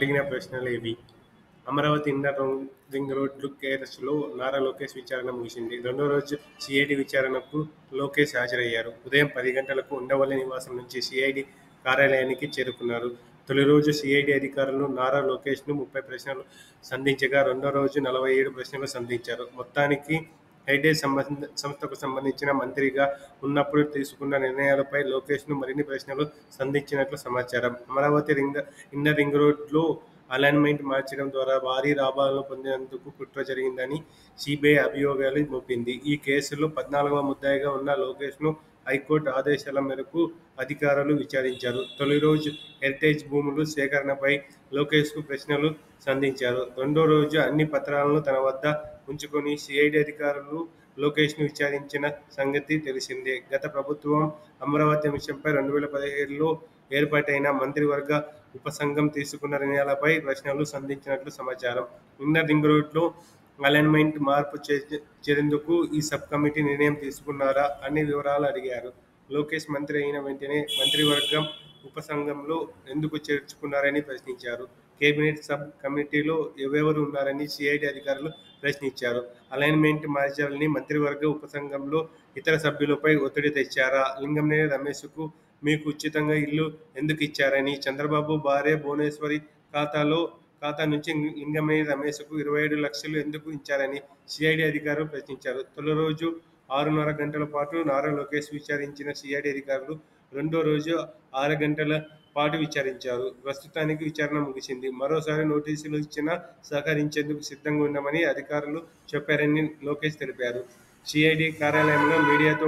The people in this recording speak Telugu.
అడిగిన ప్రశ్నలేవి? అమరావతి ఇన్నర్ రింగ్ రోడ్డు కేసులో నారా లోకేష్ విచారణ ముగిసింది. రెండో రోజు సీఐడీ విచారణకు లోకేష్ హాజరయ్యారు. ఉదయం 10 గంటలకు ఉండవల్లి నివాసం నుంచి సీఐడీ కార్యాలయానికి చేరుకున్నారు. తొలి రోజు సీఐడీ అధికారులు నారా లోకేష్ను 30 ప్రశ్నలు సంధించగా రెండో రోజు 47 ప్రశ్నలు సంధించారు. మొత్తానికి హెరిటేజ్ సంస్థకు సంబంధించిన మంత్రిగా ఉన్నప్పుడు తీసుకున్న నిర్ణయాలపై లోకేష్ను మరిన్ని ప్రశ్నలు సంధించినట్లు సమాచారం. అమరావతి ఇన్నర్ రింగ్ రోడ్లో అలైన్మెంట్ మార్చడం ద్వారా భారీ లాభాలను పొందేందుకు కుట్ర జరిగిందని సీబీఐ అభియోగాలు మోపింది. ఈ కేసులో 14వ ముద్దాయిగా ఉన్న లోకేష్ను హైకోర్టు ఆదేశాల మేరకు అధికారులు విచారించారు. తొలి రోజు హెరిటేజ్ భూముల సేకరణపై లోకేష్కు ప్రశ్నలు సంధించారు. రెండో రోజు అన్ని పత్రాలను తన వద్ద ఉంచుకొని సీఐడీ అధికారులు లోకేష్ను విచారించిన సంగతి తెలిసిందే. గత ప్రభుత్వం అమరావతి అంశంపై 2017లో ఏర్పాటైన మంత్రివర్గ ఉపసంఘం తీసుకున్న నిర్ణయాలపై ప్రశ్నలు సంధించినట్లు సమాచారం. ఇన్నర్ రింగ్ రోడ్లో అలైన్మెంట్ మార్పు చేసేందుకు ఈ సబ్ కమిటీ నిర్ణయం తీసుకున్నారా అని వివరాలు అడిగారు. లోకేష్ మంత్రి అయిన వెంటనే మంత్రివర్గం ఉపసంఘంలో ఎందుకు చేర్చుకున్నారని ప్రశ్నించారు. కేబినెట్ సబ్ కమిటీలో ఎవరెవరు ఉన్నారని సీఐడీ అధికారులు ప్రశ్నించారు. అలైన్మెంట్ మార్చాలని మంత్రివర్గ ఉపసంఘంలో ఇతర సభ్యులపై ఒత్తిడి తెచ్చారా? లింగంనేని రమేశ్కు మీకు ఉచితంగా ఇల్లు ఎందుకు ఇచ్చారని, చంద్రబాబు భార్య భువనేశ్వరి ఖాతా నుంచి లింగంనేని రమేశ్కు 27 లక్షలు ఎందుకు ఇచ్చారని సీఐడీ అధికారులు ప్రశ్నించారు. తొలి రోజు 6.5 గంటల పాటు నారా లోకేష్ విచారించిన సీఐడీ అధికారులు రెండో రోజు 6 గంటల పాటు విచారించారు. ప్రస్తుతానికి విచారణ ముగిసింది. మరోసారి నోటీసులు ఇచ్చినా సహకరించేందుకు సిద్ధంగా ఉన్నామని అధికారులు చెప్పారని లోకేష్ తెలిపారు. సీఐడీ కార్యాలయంలో మీడియాతో